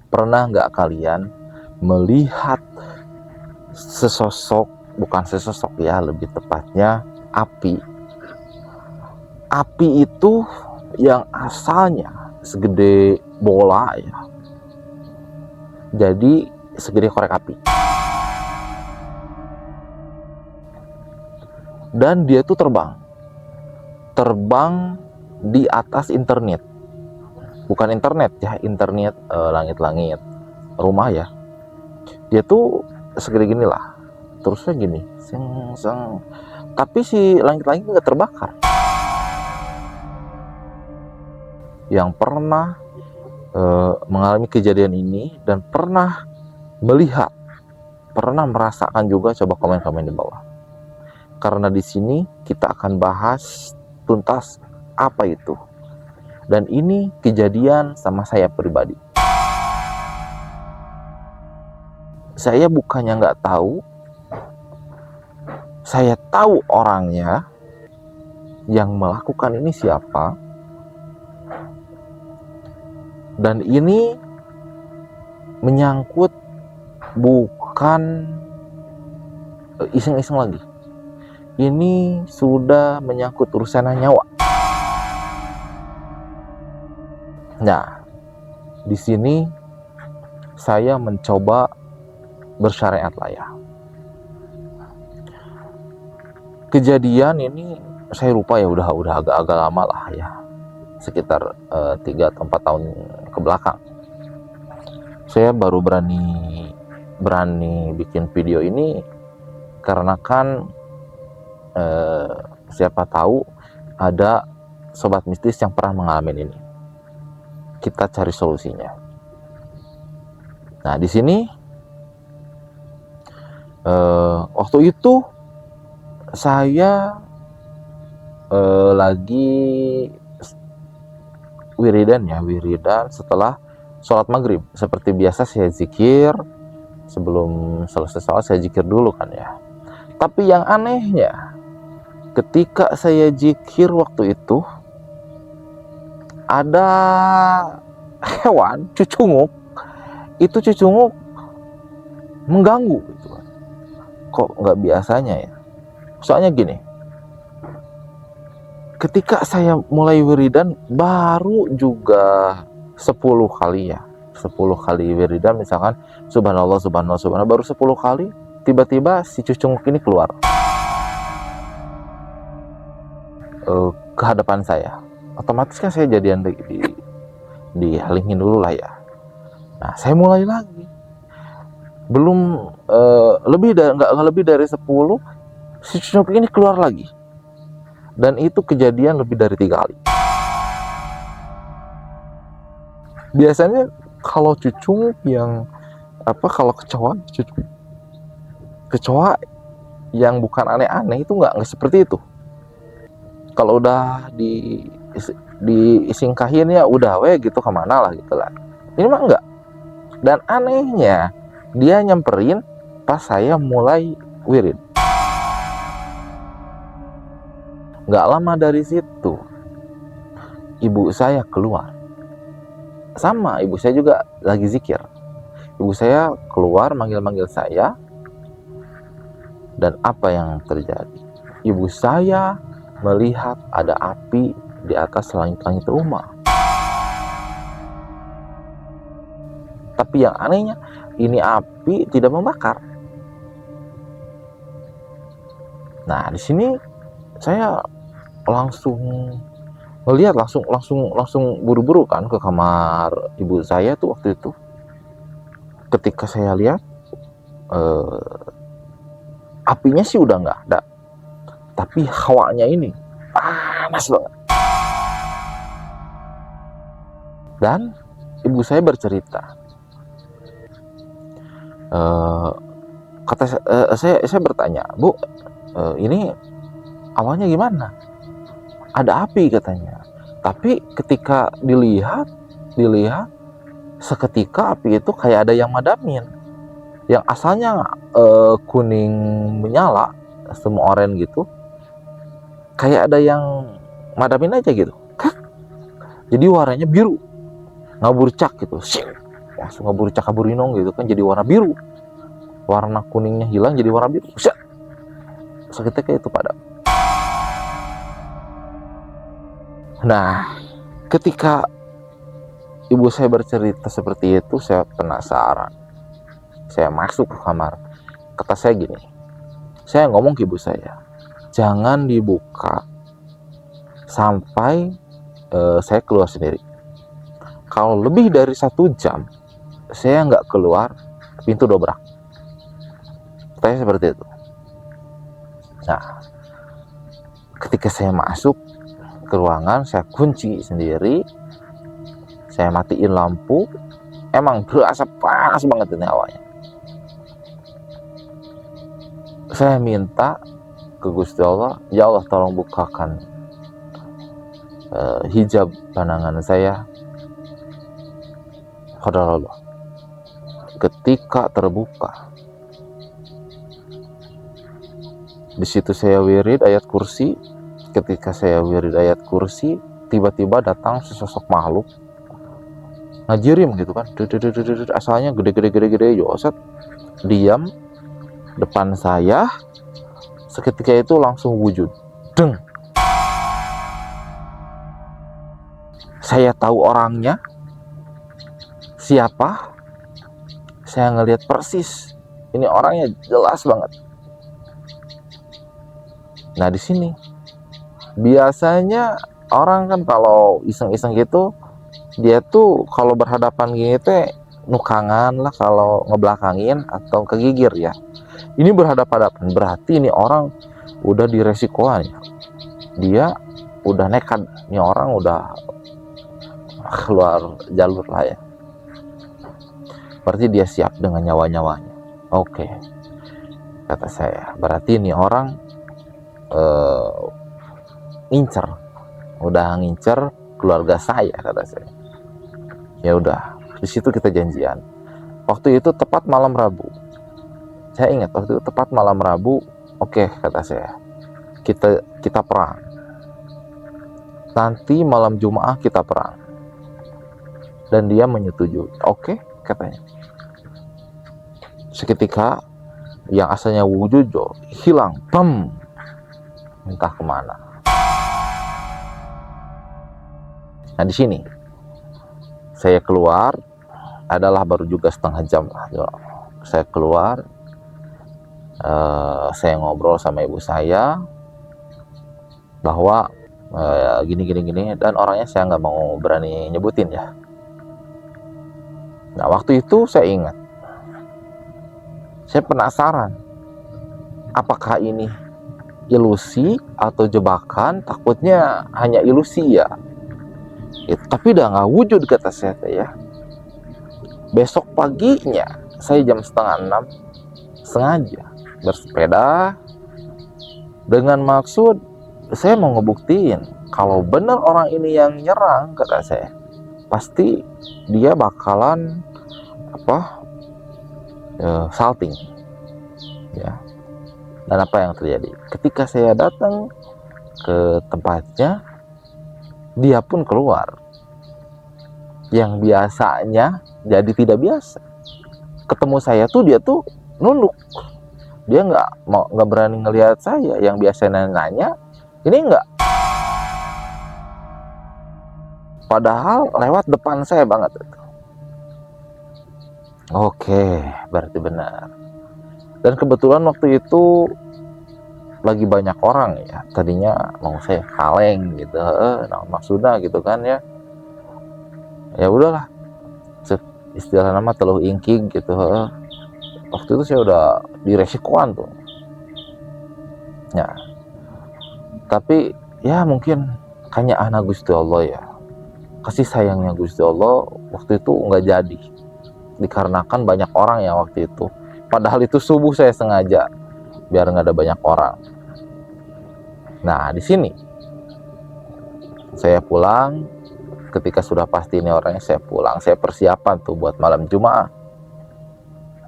Pernah nggak kalian melihat bukan sesosok ya, lebih tepatnya api. Api itu yang asalnya segede bola ya, jadi segede korek api. Dan dia tuh terbang di atas internet. Bukan internet ya, internet langit-langit rumah ya. Dia tuh segede gini lah, terusnya gini, seng. Tapi si langit-langit nggak terbakar. Yang pernah mengalami kejadian ini dan pernah melihat, pernah merasakan juga, coba komen-komen di bawah. Karena di sini kita akan bahas tuntas apa itu. Dan ini kejadian sama saya pribadi. Saya bukannya nggak tahu, saya tahu orangnya yang melakukan ini siapa. Dan ini menyangkut bukan iseng-iseng lagi. Ini sudah menyangkut urusan nyawa. Nah, di sini saya mencoba bersyariat lah ya. Kejadian ini saya lupa ya, udah agak lama lah ya, sekitar 3 atau 4 tahun ke belakang. Saya baru berani bikin video ini karena kan siapa tahu ada sobat mistis yang pernah mengalami ini. Kita cari solusinya. Nah, di sini waktu itu saya lagi wiridan setelah sholat maghrib. Seperti biasa saya zikir, sebelum selesai sholat saya zikir dulu kan ya. Tapi yang anehnya, ketika saya zikir waktu itu, ada hewan cucunguk. Itu cucunguk mengganggu gitu. Kok nggak biasanya ya? Soalnya gini, ketika saya mulai wiridan, baru juga 10 kali ya, 10 kali wiridan, misalkan subhanallah, baru 10 kali, tiba-tiba si cucunguk ini keluar ke hadapan saya. Otomatis kan saya jadian dihalingin dulu lah ya. Nah, saya mulai lagi, belum nggak lebih dari 10, si cucunguk ini keluar lagi. Dan itu kejadian lebih dari 3 kali. Biasanya kalau cucunguk yang kalau kecoa yang bukan aneh-aneh itu nggak seperti itu. Kalau udah disingkahin ya udah gitu, kemana lah gitu lah. Ini mah enggak. Dan anehnya, dia nyamperin pas saya mulai wirid. Nggak lama dari situ, ibu saya keluar. Sama, ibu saya juga lagi zikir. Ibu saya keluar manggil-manggil saya. Dan apa yang terjadi? Ibu saya melihat ada api di atas langit-langit rumah. Tapi yang anehnya, ini api tidak membakar. Nah, di sini saya langsung melihat, langsung buru-buru kan ke kamar ibu saya tuh waktu itu. Ketika saya lihat, apinya sih udah nggak ada, tapi hawanya ini panas banget. Dan ibu saya bercerita, saya bertanya, Bu, ini awalnya gimana? Ada api katanya, tapi ketika dilihat seketika api itu kayak ada yang madamin. Yang asalnya kuning menyala, semua oranye gitu, kayak ada yang madamin aja gitu. Jadi warnanya biru, ngaburcak gitu. langsung ngeburu cakaburinong gitu kan, jadi warna biru, warna kuningnya hilang jadi warna biru. Buset, seketika itu padam. Nah, ketika ibu saya bercerita seperti itu, saya penasaran. Saya masuk ke kamar. Kata saya gini, saya ngomong ke ibu saya, jangan dibuka sampai saya keluar sendiri. Kalau lebih dari 1 jam saya nggak keluar, pintu dobrak. Saya seperti itu. Nah, ketika saya masuk ke ruangan, saya kunci sendiri, saya matiin lampu. Emang berasa panas banget ini awalnya. Saya minta ke Gusti Allah, ya Allah tolong bukakan hijab pandangan saya. Qadarullah. Ketika terbuka, di situ saya wirid ayat kursi. Ketika saya wirid ayat kursi, tiba-tiba datang sesosok makhluk ngajirim gitu kan, asalnya gede joset, diam depan saya. Seketika itu langsung wujud, deng. Saya tahu orangnya siapa, saya ngelihat persis, ini orangnya jelas banget. Nah, di sini biasanya orang kan kalau iseng-iseng gitu, dia tuh kalau berhadapan gini teh nukangan lah, kalau ngebelakangin atau kegigir ya. Ini berhadapan-hadapan, berarti ini orang udah diresikoan ya. Dia udah nekat, ini orang udah keluar jalur lah ya. Berarti dia siap dengan nyawa-nyawanya. Oke, kata saya, berarti ini orang udah ngincer keluarga saya, kata saya. Ya udah, di situ kita janjian. Waktu itu tepat malam Rabu. Saya ingat waktu itu tepat malam Rabu. Oke, kata saya, kita perang. Nanti malam Jumat kita perang. Dan dia menyetujui. Oke, katanya. Seketika yang asalnya wujud hilang, bam, entah kemana. Nah, di sini saya keluar, adalah baru juga setengah jam lah. Saya keluar, saya ngobrol sama ibu saya bahwa gini, dan orangnya saya nggak mau berani nyebutin ya. Nah, waktu itu saya ingat, saya penasaran, apakah ini ilusi atau jebakan? Takutnya hanya ilusi ya. Tapi udah nggak wujud, kata saya ya. Besok paginya saya jam 5:30 sengaja bersepeda dengan maksud saya mau ngebuktiin kalau benar orang ini yang nyerang, kata saya. Pasti dia bakalan salting ya. Dan apa yang terjadi? Ketika saya datang ke tempatnya, dia pun keluar. Yang biasanya jadi tidak biasa. Ketemu saya tuh dia tuh nunduk. Dia nggak berani ngelihat saya. Yang biasanya nanya, ini enggak. Padahal lewat depan saya banget. Oke, berarti benar. Dan kebetulan waktu itu lagi banyak orang ya. Tadinya mau saya kaleng gitu, maksudnya gitu kan ya. Ya udahlah, istilah nama teluh ingking gitu. Waktu itu saya udah diresikoan tuh. Ya, tapi ya mungkin hanya anak Gusti Allah ya. Kasih sayangnya Gusti Allah waktu itu nggak jadi, dikarenakan banyak orang ya waktu itu. Padahal itu subuh saya sengaja biar nggak ada banyak orang. Nah, di sini saya pulang. Ketika sudah pasti ini orangnya, saya pulang. Saya persiapan tuh buat malam Jumat.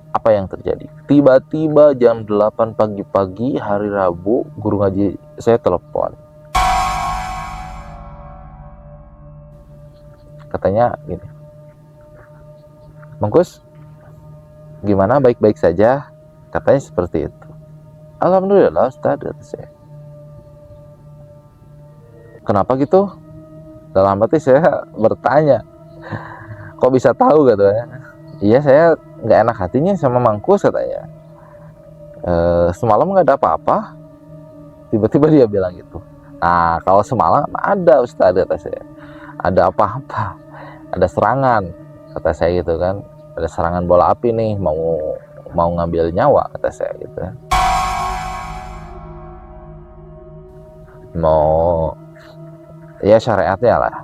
Apa yang terjadi? Tiba-tiba jam 8 pagi-pagi hari Rabu, guru ngaji saya telepon. Katanya gini, Mangkus, gimana, baik-baik saja? Katanya seperti itu. Alhamdulillah Ustaz, kata saya. Kenapa gitu? Dalam hati saya bertanya, kok bisa tahu katanya. Iya, saya nggak enak hatinya sama Mangkus katanya. Semalam nggak ada apa-apa, tiba-tiba dia bilang gitu. Nah, kalau semalam ada Ustaz, kata saya. Ada apa-apa, ada serangan, kata saya gitu kan. Ada serangan bola api nih, mau ngambil nyawa, kata saya gitu kan. Mau, ya syariatnya lah.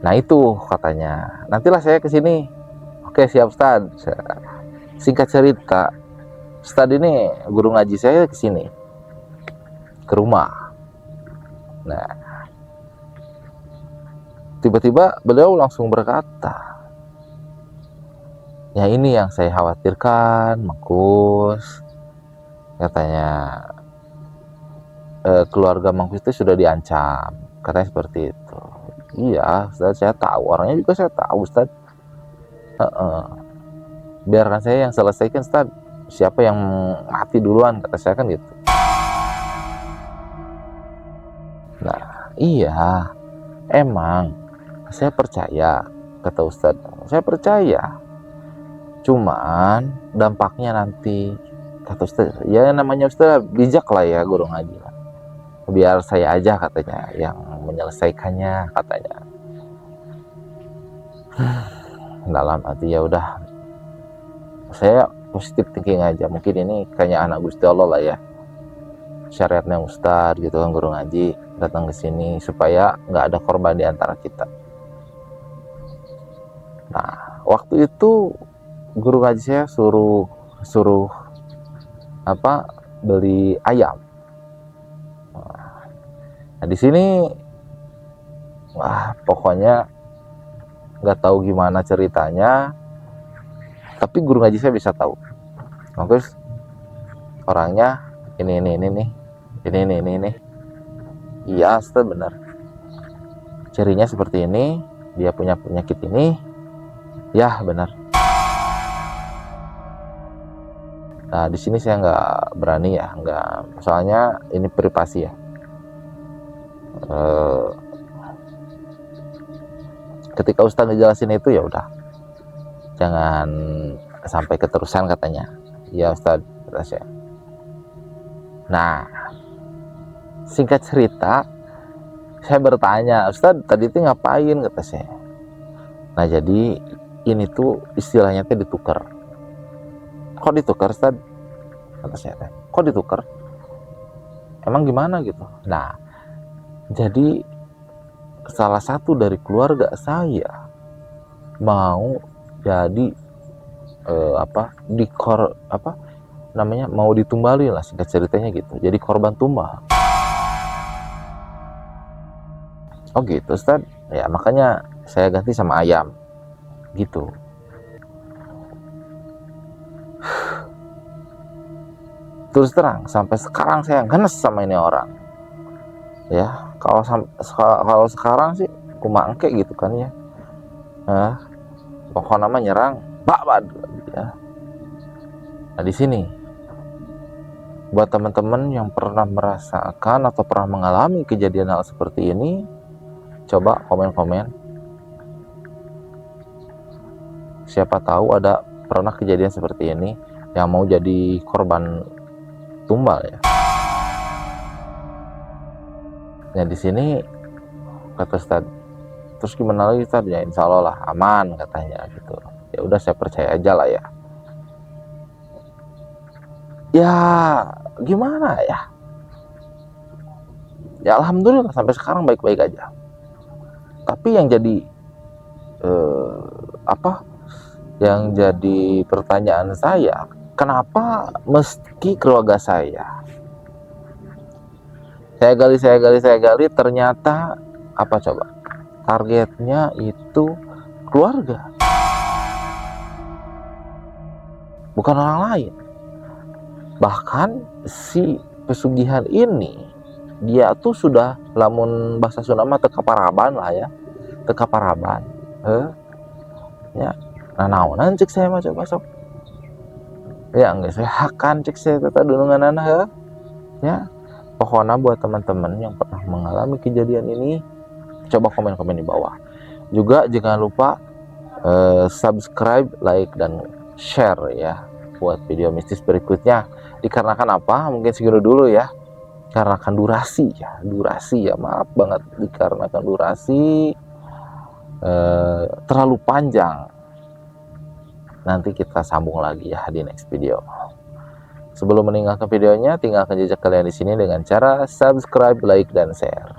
Nah itu katanya, nantilah saya kesini. Oke siap Ustaz. Singkat cerita, Ustaz ini guru ngaji saya kesini, ke rumah. Nah, tiba-tiba beliau langsung berkata, ya ini yang saya khawatirkan, Mangkus. Katanya, keluarga Mangkus itu sudah diancam. Katanya seperti itu. Iya, Ustaz, saya tahu. Orangnya juga saya tahu, Ustaz. Biarkan saya yang selesaikan, Ustaz. Siapa yang mati duluan, kata saya kan gitu. Nah, iya. Emang saya percaya, kata Ustaz. Saya percaya. Cuman dampaknya nanti, kata Ustaz. Ya namanya Ustaz bijak lah ya, guru ngaji lah. Biar saya aja katanya yang menyelesaikannya, katanya. Dalam hati ya udah, saya positif thinking aja. Mungkin ini kayaknya anak Gusti Allah lah ya, syariatnya Ustadz gitu kan, guru ngaji datang ke sini supaya nggak ada korban di antara kita. Nah, waktu itu guru ngaji saya suruh apa, beli ayam. Nah di sini, wah pokoknya nggak tahu gimana ceritanya, tapi guru ngaji saya bisa tahu. Terus orangnya ini nih, ini. Iya, Ustaz benar. Cirinya seperti ini, dia punya penyakit ini. Ya benar. Nah di sini saya nggak berani ya, nggak, soalnya ini privasi ya. Ketika Ustaz ngejelasin itu ya udah, jangan sampai keterusan katanya. Ya Ustaz, kata saya. Nah, singkat cerita, saya bertanya, Ustaz tadi itu ngapain, kata saya. Nah jadi ini tuh istilahnya tuh ditukar. Kok ditukar Ustaz, kata saya. Kok ditukar, emang gimana gitu. Nah jadi salah satu dari keluarga saya mau jadi mau ditumbali lah, singkat ceritanya gitu, jadi korban tumbal. Oh gitu Ustaz, ya makanya saya ganti sama ayam gitu. Terus terang sampai sekarang saya ngenes sama ini orang ya. Kalau sekarang sih kumangke gitu kan ya, pokoknya nama nyerang bak gitu ya. Nah di sini buat teman-teman yang pernah merasakan atau pernah mengalami kejadian hal seperti ini, coba komen-komen. Siapa tahu ada pernah kejadian seperti ini yang mau jadi korban tumbal ya. Nah di sini kata Ustaz, terus gimana lagi Ustaz? Ya insya Allah lah aman katanya gitu. Ya udah saya percaya aja lah ya. Ya gimana ya? Ya alhamdulillah sampai sekarang baik-baik aja. Tapi yang jadi yang jadi pertanyaan saya, kenapa meski keluarga saya gali, ternyata apa coba? Targetnya itu keluarga, bukan orang lain. Bahkan si pesugihan ini dia tuh sudah, lamun bahasa Sunda mah teka paraban lah ya, teka paraban. Ya nah naonan cek saya mah coba sok ya nggak saya hakan cek saya tata dunungan anak ya. Pokoknya buat teman-teman yang pernah mengalami kejadian ini, coba komen-komen di bawah. Juga jangan lupa subscribe, like, dan share ya buat video mistis berikutnya. Dikarenakan apa? Mungkin segitu dulu ya. Karena durasi ya, maaf banget dikarenakan durasi terlalu panjang. Nanti kita sambung lagi ya di next video. Sebelum meninggalkan videonya, tinggalkan jejak kalian di sini dengan cara subscribe, like, dan share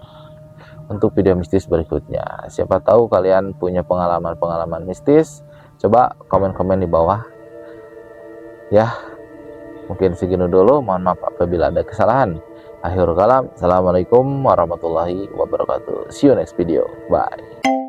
untuk video mistis berikutnya. Siapa tahu kalian punya pengalaman-pengalaman mistis, coba komen-komen di bawah ya. Mungkin segini dulu, mohon maaf apabila ada kesalahan. Akhirul kalam, assalamualaikum warahmatullahi wabarakatuh. See you next video, bye.